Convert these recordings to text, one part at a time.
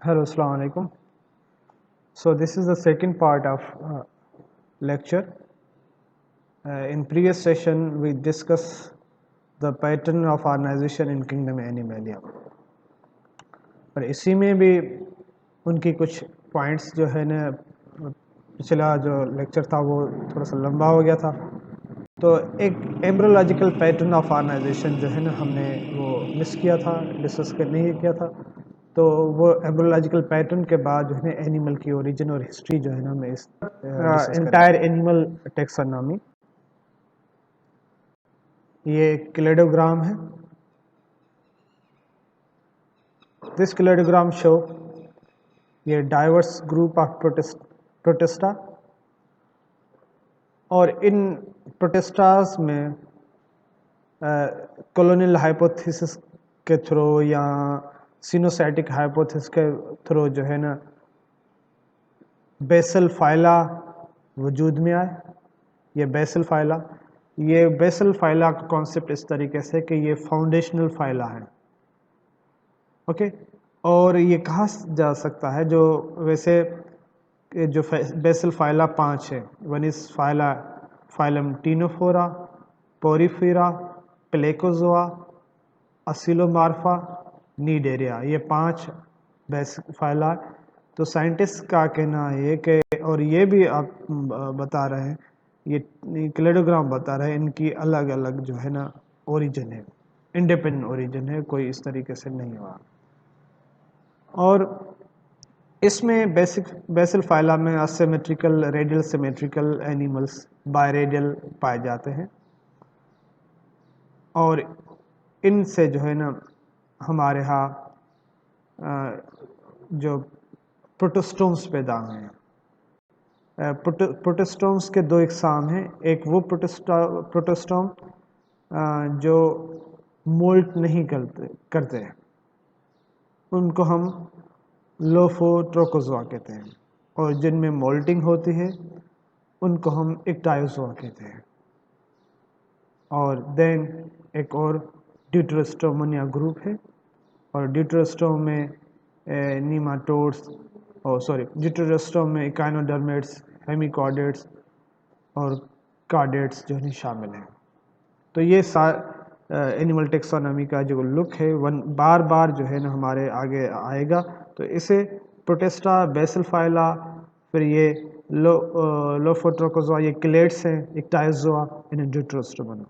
Hello, Assalamu alaikum. So this is the second part of lecture. In previous session, we discussed the pattern of organization in Kingdom Animalia. और इसी में भी उनकी कुछ points जो है ना, पिछला जो लेक्चर था वो थोड़ा सा लंबा हो गया था, तो एक एम्ब्रोलॉजिकल पैटर्न ऑफ ऑर्गेनाइजेशन जो है ना हमने वो मिस किया था, डिस्कस नहीं किया था। तो वो एम्ब्रोलॉजिकल पैटर्न के बाद जो है ना एनिमल की ओरिजिन और हिस्ट्री जो है ना हमें इस एंटायर एनिमल टेक्सोनॉमी, ये क्लेडोग्राम है। दिस क्लेडोग्राम शो ये डाइवर्स ग्रुप ऑफ प्रोटेस्टा, और इन प्रोटेस्टास में कॉलोनियल हाइपोथेसिस के थ्रू या सिनोसैटिक हाइपोथेसिस के थ्रू जो है ना बेसल फाइला वजूद में आए। ये बेसल फाइला का कॉन्सेप्ट इस तरीके से कि ये फाउंडेशनल फाइला है, ओके। और ये कहा जा सकता है, जो वैसे जो बेसल फाइला 5 है, one is phylum Ctenophora, Porifera, Placozoa, Acoelomorpha, Cnidaria, ये 5 बेसिक फाइला। तो साइंटिस्ट का कहना है कि, और ये भी आप बता रहे हैं, ये क्लेडोग्राम बता रहे हैं इनकी अलग अलग जो है ना ओरिजिन है, इंडिपेंडेंट ओरिजिन है, कोई इस तरीके से नहीं हुआ। और इसमें बेसल फाइला में asymmetrical, radial symmetrical animals biradial पाए जाते हैं, और इनसे जो है ना हमारे यहाँ जो प्रोटोस्टोम्स पैदा हुए हैं। प्रोटोस्टोम्स के 2 इकसाम हैं। एक वो प्रोटोस्टोम जो मोल्ट नहीं करते हैं, उनको हम लोफोट्रोकोजोआ कहते हैं, और जिनमें मोल्टिंग होती है उनको हम इक्टायोजोआ कहते हैं। और देन एक और ड्यूटेरोस्टोमोनिया ग्रुप है, और ड्यूटेरोस्टोम में नीमाटोड्स, ड्यूटेरोस्टोम में इकाइनोडर्मेट्स, हेमिकॉर्डेट्स और कार्डेट्स जो है शामिल हैं। तो ये एनिमल टेक्सोनॉमी का जो लुक है बार बार जो है ना हमारे आगे आएगा। तो इसे प्रोटेस्टा, बेसल फाइला, फिर ये लोफोट्रोकोजोआ, ये क्लेट्स हैं, इक्टायोजोआ, इन्हें ड्यूटेरोस्टोमिया।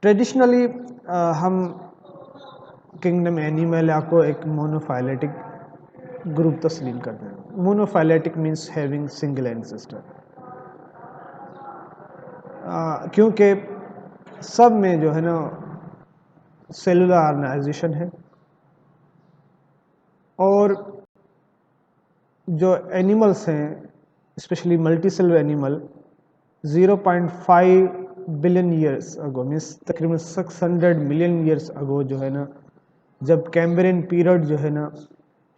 ट्रेडिशनली हम किंगडम एनिमलिया को एक मोनोफाइलेटिक ग्रुप तस्लीम करते हैं। Monophyletic means having single ancestor, क्योंकि सब में जो है ना सेलुलर ऑर्गेनाइजेशन है, और जो एनिमल्स हैं specially multi cellular animal 0.5 billion years ago, means तकरीबन 600 मिलियन ईयर्स अगो जो है ना, जब कैम्ब्रियन पीरियड जो है ना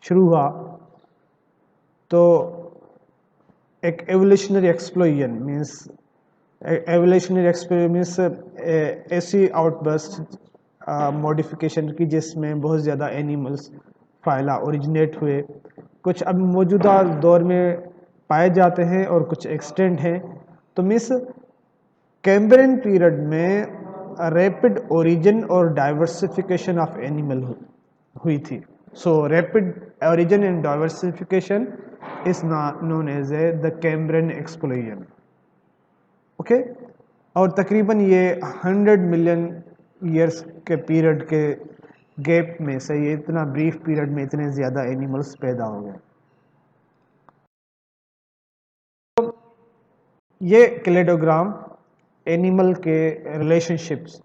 शुरू हुआ, तो एक एवोल्यूशनरी एक्सप्लोजन मीन्स ऐसी आउटबर्स्ट मॉडिफिकेशन की जिसमें बहुत ज़्यादा एनिमल्स फाइला ओरिजिनेट हुए। कुछ अब मौजूदा दौर में पाए जाते हैं और कुछ एक्सटेंट हैं। तो मीन्स कैम्ब्रियन पीरियड में रैपिड ओरिजिन और डाइवर्सिफिकेशन ऑफ एनिमल हुई थी। So rapid origin and diversification is known as the Cambrian explosion, okay. और तकरीबन ये 100 मिलियन ईयर्स के पीरियड के गैप में से, ये इतना ब्रीफ पीरियड में इतने ज़्यादा एनिमल्स पैदा हो गए। तो ये क्लेडोग्राम एनिमल के रिलेशनशिप्स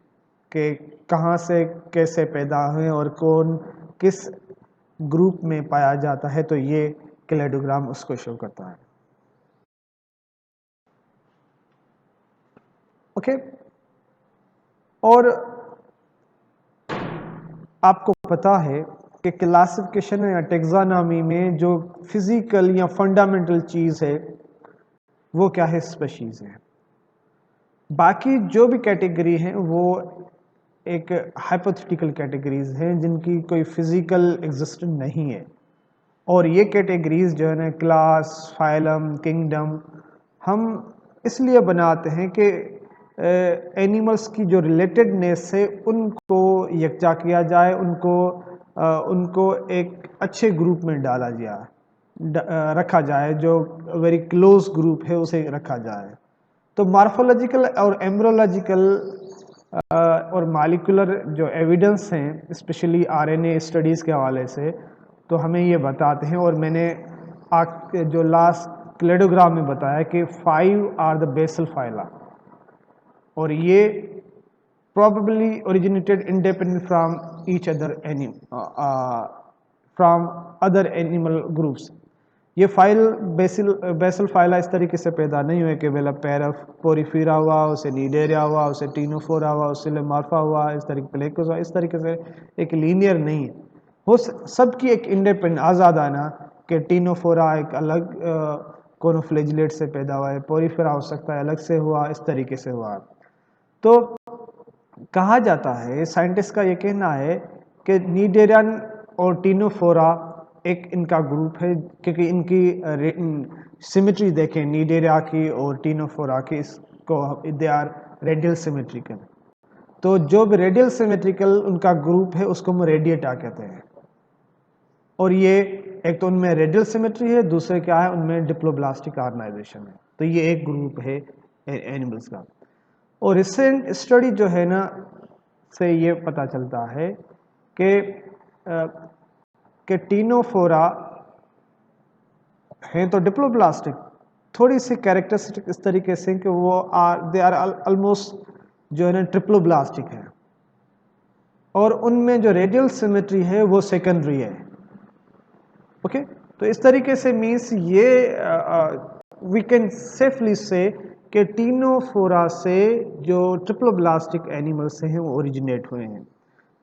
के कहाँ से कैसे पैदा हुए और कौन किस ग्रुप में पाया जाता है, तो ये क्लेडोग्राम उसको शो करता है, ओके। और आपको पता है कि क्लासिफिकेशन या टेक्सोनॉमी में जो फिजिकल या फंडामेंटल चीज़ है वो क्या है? स्पीशीज़ है। बाकी जो भी कैटेगरी है वो एक हाइपोथेटिकल कैटेगरीज हैं जिनकी कोई फिजिकल एग्जिस्टेंस नहीं है, और ये कैटेगरीज जो है ना, क्लास, फाइलम, किंगडम, हम इसलिए बनाते हैं कि एनिमल्स की जो रिलेटेडनेस है उनको यकजा किया जाए, उनको एक अच्छे ग्रुप में डाला जाए, रखा जाए, जो वेरी क्लोज ग्रुप है उसे रखा जाए। तो मार्फोलॉजिकल और एम्ब्रोलॉजिकल और मालिकुलर जो एविडेंस हैं, स्पेशली आरएनए स्टडीज़ के हवाले से, तो हमें ये बताते हैं, और मैंने जो लास्ट क्लेडोग्राम में बताया कि 5 आर द बेसल फाइला, और ये probably originated independent from each other from other animal groups। ये फाइल बेसल फाइला इस तरीके से पैदा नहीं हुए कि वेला पैरफ पोरीफीरा हुआ, उसे नीडेरिया हुआ, उसे टीनोफोरा हुआ, उससे लेमार्फा हुआ, इस तरीके प्लेकोस हुआ, इस तरीके से एक लीनियर नहीं है। वो सबकी एक इंडिपेंडेंट आज़ादाना कि टीनोफोरा एक अलग कोनोफ्लेजिलेट से पैदा हुआ है, पोरीफेरा हो सकता है अलग से हुआ, इस तरीके से हुआ। तो कहा जाता है, साइंटिस्ट का ये कहना है कि नीडेरियन और टीनोफोरा एक इनका ग्रुप है, क्योंकि इनकी सिमेट्री देखें नीडेरिया की और टीनोफोरा की, इसको दे आर रेडियल सिमेट्रिकल। तो जो भी रेडियल सिमेट्रिकल उनका ग्रुप है उसको हम रेडिएटा कहते हैं, और ये एक तो उनमें रेडियल सिमेट्री है, दूसरे क्या है उनमें डिप्लोब्लास्टिक ऑर्गेनाइजेशन है। तो ये एक ग्रुप है एनिमल्स का। और रिसेंट स्टडी जो है ना से ये पता चलता है कि टीनोफोरा हैं तो डिप्लोब्लास्टिक, थोड़ी सी कैरेक्टरिस्टिक इस तरीके से कि वो दे आर ऑलमोस्ट जो है ना ट्रिप्लोब्लास्टिक है, और उनमें जो रेडियल सिमेट्री है वो सेकेंडरी है। ओके, तो इस तरीके से मीन्स ये वी कैन सेफली से कि टीनोफोरा से जो ट्रिप्लोब्लास्टिक एनिमल्स हैं वो ओरिजिनेट हुए हैं,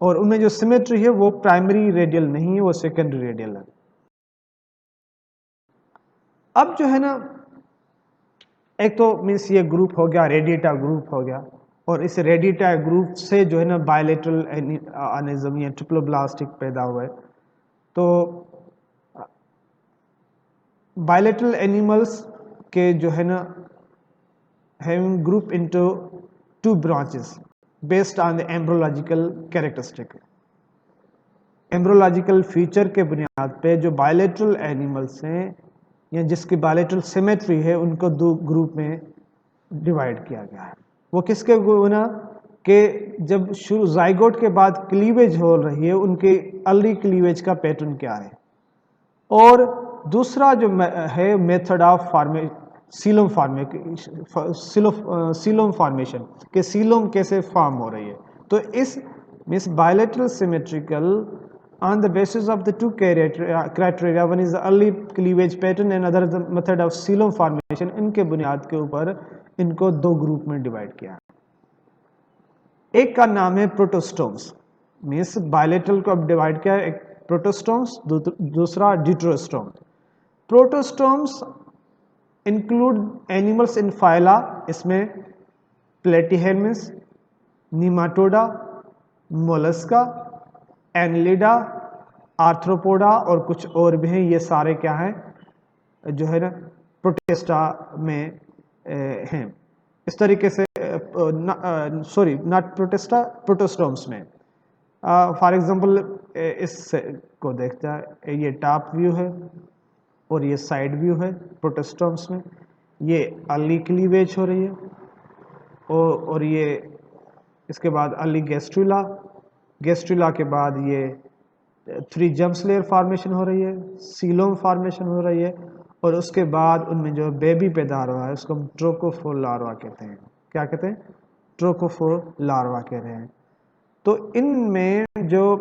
और उनमें जो सिमेट्री है वो प्राइमरी रेडियल नहीं है, वो सेकेंडरी रेडियल है। अब जो है ना, एक तो मीन्स ये ग्रुप हो गया, रेडिएटा ग्रुप हो गया, और इस रेडिएटा ग्रुप से जो है ना बायलेटरल ऑर्गेनिज्म या ट्रिप्लोब्लास्टिक पैदा हुए। तो बायलेटरल एनिमल्स के जो है ना having grouped into 2 branches based on the embryological characteristic। Embryological feature के बुनियाद पे जो बायलेटरल एनिमल्स हैं या जिसकी बायलेटरल सिमेट्री है उनको 2 ग्रुप में डिवाइड किया गया है। वो किसके गुना कि जब शुरू जाइगोट के बाद क्लीवेज हो रही है, उनके अर्ली क्लीवेज का पैटर्न क्या है, और दूसरा जो है मेथड ऑफ सीलोम फॉर्मेशन के सीलोम कैसे फॉर्म हो रही है। तो इस means bilateral symmetrical on the basis of the 2 criteria, one is the early cleavage pattern and other the method of coelom formation, इनके बुनियाद के ऊपर इनको 2 ग्रुप में डिवाइड किया। एक का नाम है प्रोटोस्टोम्स, मीन्स बायलेटरल को अब डिवाइड किया, एक प्रोटोस्टोम्स, दूसरा deuterostome. Protostomes include animals in phyla, इसमें प्लेटीहेल्मिस, निमाटोडा, मोलस्का, एनलिडा, आर्थ्रोपोडा और कुछ और भी हैं। ये सारे क्या हैं जो है ना प्रोटेस्टा में हैं। इस तरीके से सॉरी नॉट प्रोटेस्टा, प्रोटोस्टोम्स में फॉर एग्जांपल इस को देखता है, ये टॉप व्यू है और ये साइड व्यू है प्रोटोस्टोम्स में। ये अर्ली क्लीवेज हो रही है, और ये इसके बाद अर्ली गेस्ट्रुला के बाद ये 3 जम्प्स लेयर फॉर्मेशन हो रही है, सीलोम फॉर्मेशन हो रही है, और उसके बाद उनमें जो बेबी पैदा हो रहा है उसको हम ट्रोकोफोर लार्वा कहते हैं। क्या कहते हैं? ट्रोकोफोर लार्वा कह रहे हैं। तो इनमें जो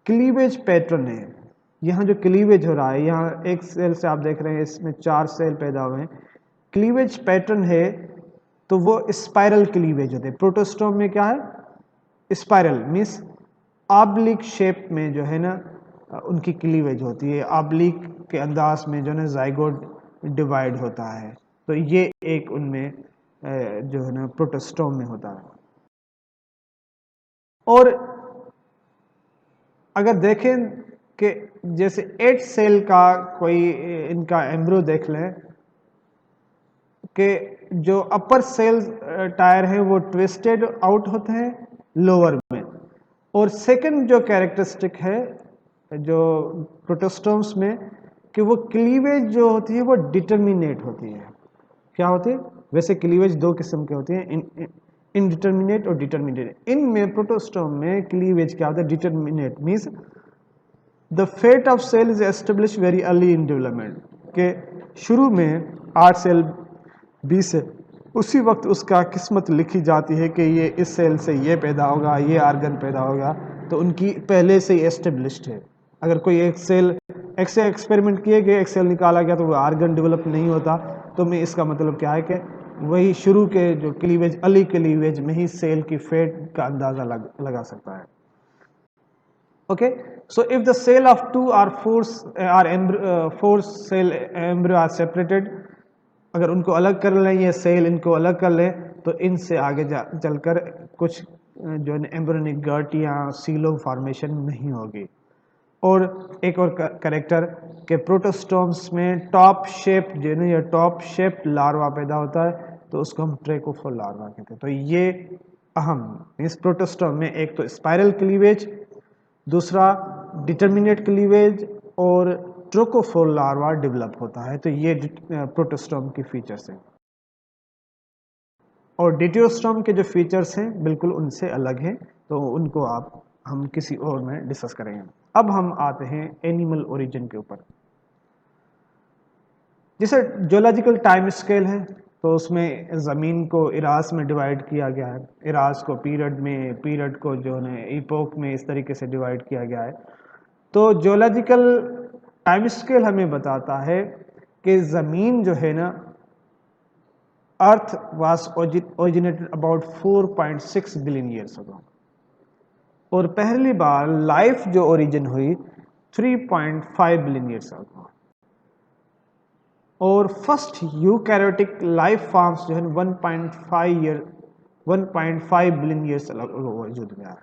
क्लीवेज पैटर्न है, यहाँ जो क्लीवेज हो रहा है, यहाँ एक सेल से आप देख रहे हैं इसमें 4 सेल पैदा हुए हैं, क्लीवेज पैटर्न है तो वो स्पाइरल क्लीवेज होते हैं। प्रोटोस्टोम में क्या है? स्पाइरल मीन्स ऑब्लिक शेप में जो है ना उनकी क्लीवेज होती है, ऑब्लिक के अंदाज में जो है ना जाइगोट डिवाइड होता है। तो ये एक उनमें जो है ना प्रोटोस्टोम में होता है। और अगर देखें कि जैसे 8 सेल का कोई इनका एम्ब्रियो देख लें कि जो अपर सेल टायर है वो ट्विस्टेड आउट होते हैं लोअर में, और सेकंड जो कैरेक्टरिस्टिक है जो प्रोटोस्टोम्स में कि वो क्लीवेज जो होती है वो डिटर्मिनेट होती है। क्या होती है? वैसे क्लीवेज दो किस्म के होते हैं, इनडिटर्मिनेट और डिटर्मिनेट। इनमें प्रोटोस्टोम में क्लीवेज क्या होता है? Determinate means the fate of cell is establish very early in development, के शुरू में 8 सेल 20 है उसी वक्त उसका किस्मत लिखी जाती है कि ये इस सेल से ये पैदा होगा, ये आर्गन पैदा होगा, तो उनकी पहले से ही एस्टेब्लिश्ड है। अगर कोई एक सेल से एक्सपेरिमेंट किए गए, एक सेल निकाला गया तो वो आर्गन डेवलप नहीं होता, तो मैं इसका मतलब क्या है कि वही शुरू के जो क्लीवेज, अर्ली क्लीवेज में ही सेल की फेट का अंदाजा लगा सकता है। Okay, so if the cell of 2 or 4 cell embryo are separated, अगर उनको अलग कर लें, ये सेल इनको अलग कर लें, तो इनसे आगे चलकर कुछ जो है एम्ब्रियोनिक गट या सीलोम फॉर्मेशन नहीं होगी। और एक और करेक्टर के प्रोटोस्टोम्स में टॉप शेप जो है या टॉप शेप लार्वा पैदा होता है, तो उसको हम ट्रेकोफोर लार्वा कहते हैं। तो ये अहम इस प्रोटोस्टोम में एक तो स्पाइरल क्लीवेज, दूसरा डिटर्मिनेट क्लीवेज और ट्रोकोफोर लार्वा डेवलप होता है। तो ये प्रोटोस्टोम की फीचर्स हैं। और डिटियोस्टोम के जो फीचर्स हैं बिल्कुल उनसे अलग हैं, तो उनको हम किसी और में डिस्कस करेंगे। अब हम आते हैं एनिमल ओरिजिन के ऊपर। जैसे जियोलॉजिकल टाइम स्केल है, तो उसमें ज़मीन को इरास में डिवाइड किया गया है। इरास को पीरियड में, पीरियड को जो है इपोक में, इस तरीके से डिवाइड किया गया है। तो जियोलॉजिकल टाइम स्केल हमें बताता है कि ज़मीन जो है ना, अर्थ was originated about 4.6 billion years ago, और पहली बार लाइफ जो ओरिजिन हुई 3.5 बिलियन ईयर्स अगो, और फर्स्ट यूकैरियोटिक लाइफ फॉर्म्स जो है 1.5 बिलियन ईयर्स वजूद में आए।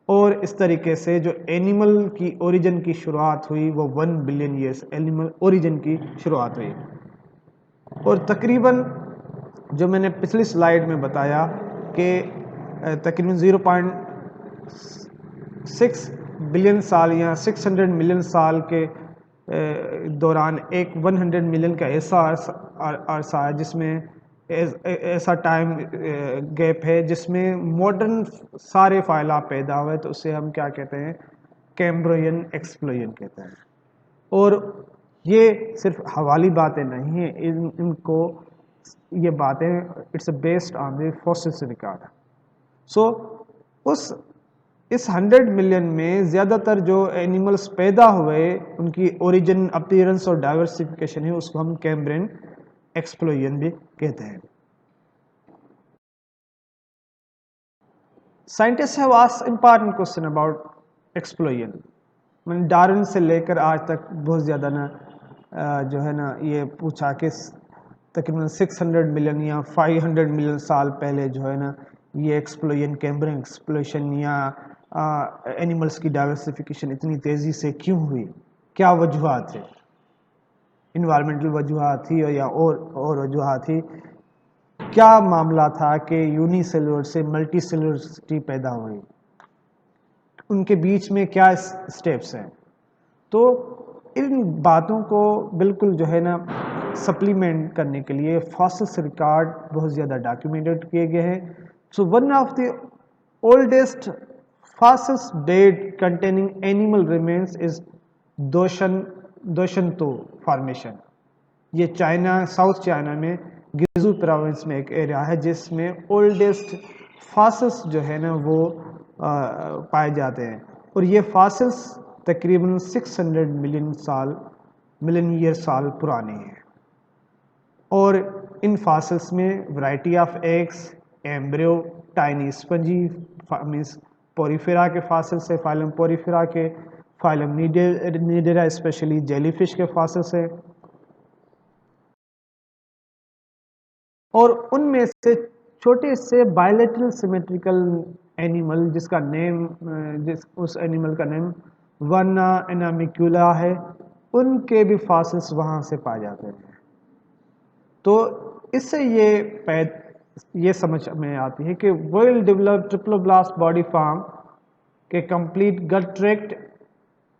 और इस तरीके से जो एनिमल की ओरिजिन की शुरुआत हुई वो 1 बिलियन ईयर्स एनिमल ओरिजिन की शुरुआत हुई। और तकरीबन जो मैंने पिछली स्लाइड में बताया कि तकरीबन 0.6 बिलियन साल या 600 मिलियन साल के दौरान एक 100 मिलियन का ऐसा अरसा है जिसमें ऐसा टाइम गैप है जिसमें मॉडर्न सारे फाइला पैदा हुए, तो उसे हम क्या कहते हैं? कैम्ब्रियन एक्सप्लोजन कहते हैं। और ये सिर्फ हवाली बातें नहीं है, इनको ये बातें it's based on the fossils record. So इस 100 मिलियन में ज़्यादातर जो एनिमल्स पैदा हुए उनकी ओरिजिन, अपीयरेंस और डाइवर्सिफिकेशन है, उसको हम कैम्ब्रियन एक्सप्लोजन भी कहते हैं। Scientist have asked important question about explosion. मैंने डार्विन से लेकर आज तक बहुत ज़्यादा ना जो है ना ये पूछा कि तकरीबन 600 मिलियन या 500 मिलियन साल पहले जो है ना ये एक्सप्लोजन, कैम्ब्रियन एक्सप्लोजन या एनिमल्स की डाइवर्सिफिकेशन इतनी तेज़ी से क्यों हुई? क्या वजूहत है? इन्वायरमेंटल वजूहत थी या और वजूहत थी? क्या मामला था कि यूनिसेलुलर से मल्टी सेलुलरिटी पैदा हुई? उनके बीच में क्या स्टेप्स हैं? तो इन बातों को बिल्कुल जो है ना सप्लीमेंट करने के लिए फॉसिल्स रिकॉर्ड बहुत ज़्यादा डॉक्यूमेंटेड किए गए हैं। So one of the oldest fossils date containing animal remains is Doushantuo formation. ये चाइना, साउथ चाइना में गिजू प्रोविंस में एक एरिया है जिसमें ओल्डेस्ट फॉसिल्स जो है ना वो पाए जाते हैं। और ये फॉसिल्स तकरीबन 600 मिलियन ईयर साल पुराने हैं। और इन फॉसिल्स में variety of eggs, embryo, tiny spongy means Porifera के फॉसिल्स है, फाइलम पोरीफेरा के, फाइलम नीडेरा स्पेशली जेलीफिश के फॉसिल्स है, और उनमें से छोटे से बायलेटरल सिमेट्रिकल एनिमल जिसका नेम उस एनिमल का नेम वर्ना एनामिक्यूला है, उनके भी फॉसिल्स वहाँ से पाए जाते हैं। तो इससे ये समझ में आती है कि वेल डेवलप्ड ट्रिप्लोब्लास्ट बॉडी फॉर्म के कंप्लीट गट ट्रैक्ट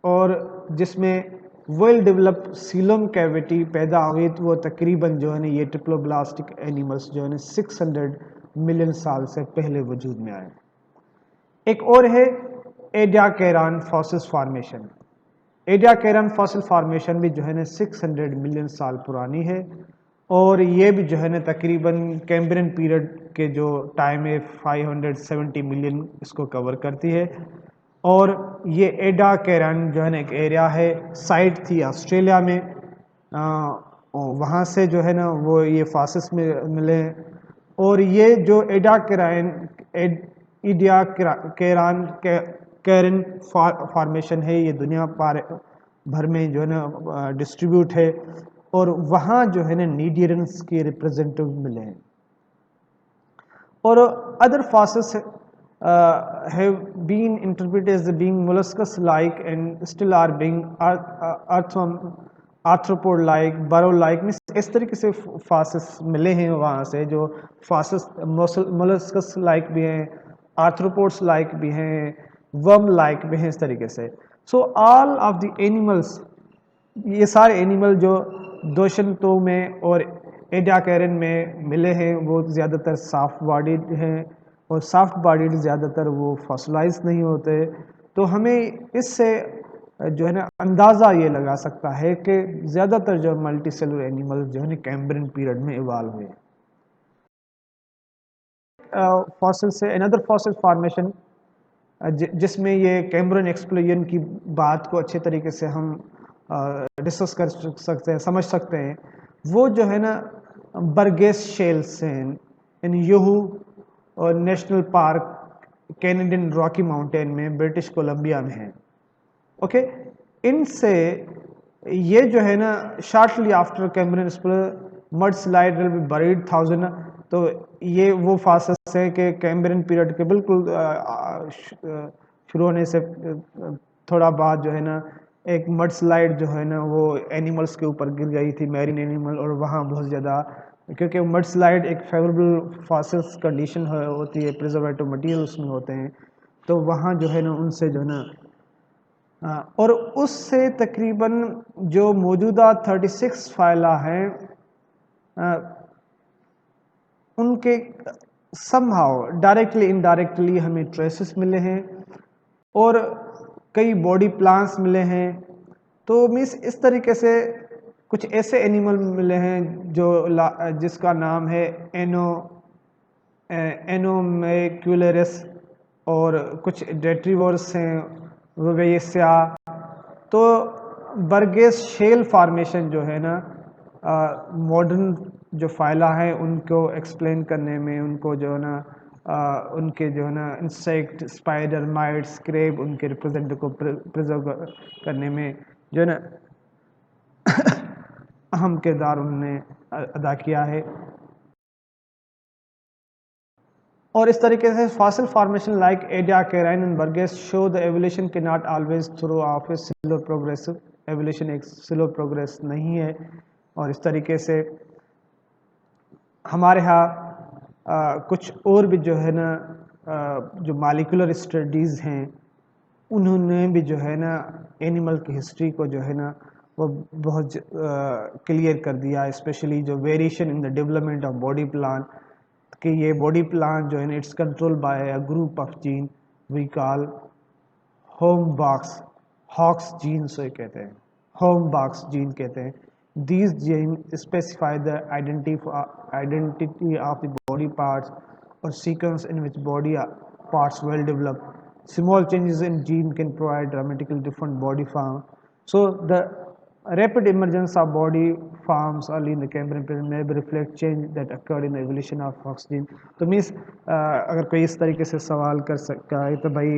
और जिसमें वेल डेवलप्ड सीलम कैविटी पैदा हुई, तो वो तकरीबन जो है ना ये ट्रिप्लोब्लास्टिक एनिमल्स जो है ना 600 मिलियन साल से पहले वजूद में आए। एक और है एडियाकेरान फॉसिल फॉर्मेशन। एडियाकेरान फॉसिल फॉर्मेशन भी जो है ना 600 मिलियन साल पुरानी है, और ये भी जो है ना तकरीबन कैम्ब्रियन पीरियड के जो टाइम है 570 मिलियन इसको कवर करती है। और ये एडियाकेरान जो है ना एक एरिया है, साइट थी ऑस्ट्रेलिया में, वहाँ से जो है ना वो ये फॉसिल्स में मिले। और ये जो एडियाकेरान कैरन फॉर्मेशन है, ये दुनिया भर में जो है ना डिस्ट्रीब्यूट है, और वहाँ जो है ना नीडियरेंस के रिप्रेजेंटेटिव मिले हैं। और other fossils have been interpreted as being molluscus-like and still are being arthropod-like, burrow-like। इस तरीके से फॉसिल्स मिले हैं वहाँ से, जो फॉसिल्स मोलस्कस लाइक भी हैं, आर्थ्रोपोड्स लाइक भी हैं, वर्म लाइक भी हैं, इस तरीके से। So all of the animals, ये सारे एनिमल जो दोशंतो में और एडियाकेरन में मिले हैं, वो ज़्यादातर सॉफ्ट बॉडीड हैं, और सॉफ्ट बॉडीड ज़्यादातर वो फॉसिलाइज नहीं होते। तो हमें इससे जो है ना अंदाज़ा ये लगा सकता है कि ज़्यादातर जो मल्टी सेलुलर एनिमल जो है ना कैम्ब्रियन पीरियड में इवाल्व हुए। फॉसिल से अनदर फॉसिल फॉर्मेशन जिसमें ये कैम्ब्रियन एक्सप्लोजन की बात को अच्छे तरीके से हम डिस्कस कर सकते हैं, समझ सकते हैं, वो जो है ना बर्गेस शेल्स हैं इन यूहू और national park Canadian Rocky mountain में ब्रिटिश कोलंबिया में है। ओके, इनसे ये जो है ना shortly after Cambrian explosion mud slide will be buried 1000। तो ये वो फॉसिल्स है कि कैम्ब्रियन पीरियड के बिल्कुल शुरू होने से थोड़ा बाद जो है ना एक मड स्लाइड जो है ना वो एनिमल्स के ऊपर गिर गई थी, मैरीन एनिमल, और वहाँ बहुत ज़्यादा, क्योंकि मड स्लाइड एक फेवरेबल फॉसिल्स कंडीशन होती है, प्रिजर्वेटिव मटेरियल उसमें होते हैं, तो वहाँ जो है ना उनसे जो है ना और उससे तकरीबन जो मौजूदा 36 फाइला हैं उनके समहाउ डायरेक्टली इनडायरेक्टली हमें ट्रेसेस मिले हैं, और कई बॉडी प्लांट्स मिले हैं। तो मीन्स इस तरीके से कुछ ऐसे एनिमल मिले हैं जो जिसका नाम है एनोमैक्यूलरिस, और कुछ डेट्रीवर्स हैं वेवेसिया। तो बर्गेस शेल फॉर्मेशन जो है ना मॉडर्न जो फाइला है उनको एक्सप्लेन करने में, उनको जो है ना उनके जो है ना इंसेक्ट, स्पाइडर, माइट्स, क्रेब, उनके रिप्रेजेंट को प्रिजर्व करने में जो है ना अहम किरदार उन्होंने अदा किया है। और इस तरीके से fossil formation like Ediacaran and Burgess show the evolution के not always through of a slow progressive. Evolution एक स्लो प्रोग्रेस नहीं है, और इस तरीके से हमारे यहाँ कुछ और भी जो है ना जो मॉलिक्यूलर स्टडीज़ हैं उन्होंने भी जो है ना एनिमल की हिस्ट्री को जो है ना वो बहुत क्लियर कर दिया, स्पेशली जो variation in the development of body plan, कि ये बॉडी प्लान जो है ना it's control by a group of gene we call home box hox gene से कहते हैं, होम बॉक्स जीन कहते हैं। These genes specify the identity of the body parts or sequence in which body parts well developed. Small changes in gene can provide dramatically different body form. So the rapid emergence of body forms early in the Cambrian period may reflect change that occurred in the evolution of fox gene. तो means अगर कोई इस तरीके से सवाल कर सकता है तो भाई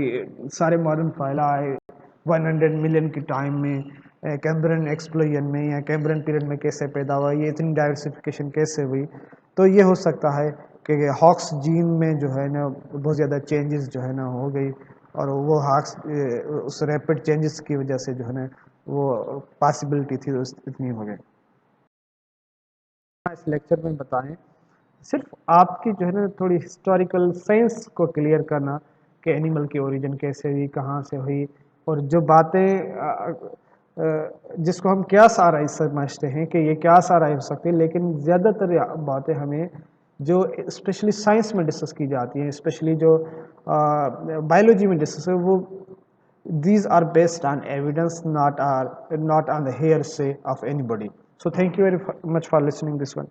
सारे मॉडर्न फाइला आए 100 मिलियन के टाइम में कैम्ब्रियन एक्सप्लोजन में या कैम्ब्रियन पीरियड में कैसे पैदा हुआ, ये इतनी डाइवर्सिफिकेशन कैसे हुई। तो ये हो सकता है कि हॉक्स जीन में जो है ना बहुत ज़्यादा चेंजेस जो है ना हो गई, और वो हॉक्स उस रैपिड चेंजेस की वजह से जो है ना वो पॉसिबिलिटी थी इतनी हो गई। इस लेक्चर में बताएं सिर्फ आपकी जो है ना थोड़ी हिस्टोरिकल साइंस को क्लियर करना कि एनिमल की ओरिजिन कैसे हुई, कहाँ से हुई, और जो बातें जिसको हम क्या सारा समझते हैं कि ये क्या सारा हो सकती है, लेकिन ज़्यादातर बातें हमें जो स्पेशली साइंस में डिस्कस की जाती हैं, स्पेशली जो बायोलॉजी में डिस्कस है, वो these are based on evidence, not on the hearsay of anybody. So thank you very much for listening this one.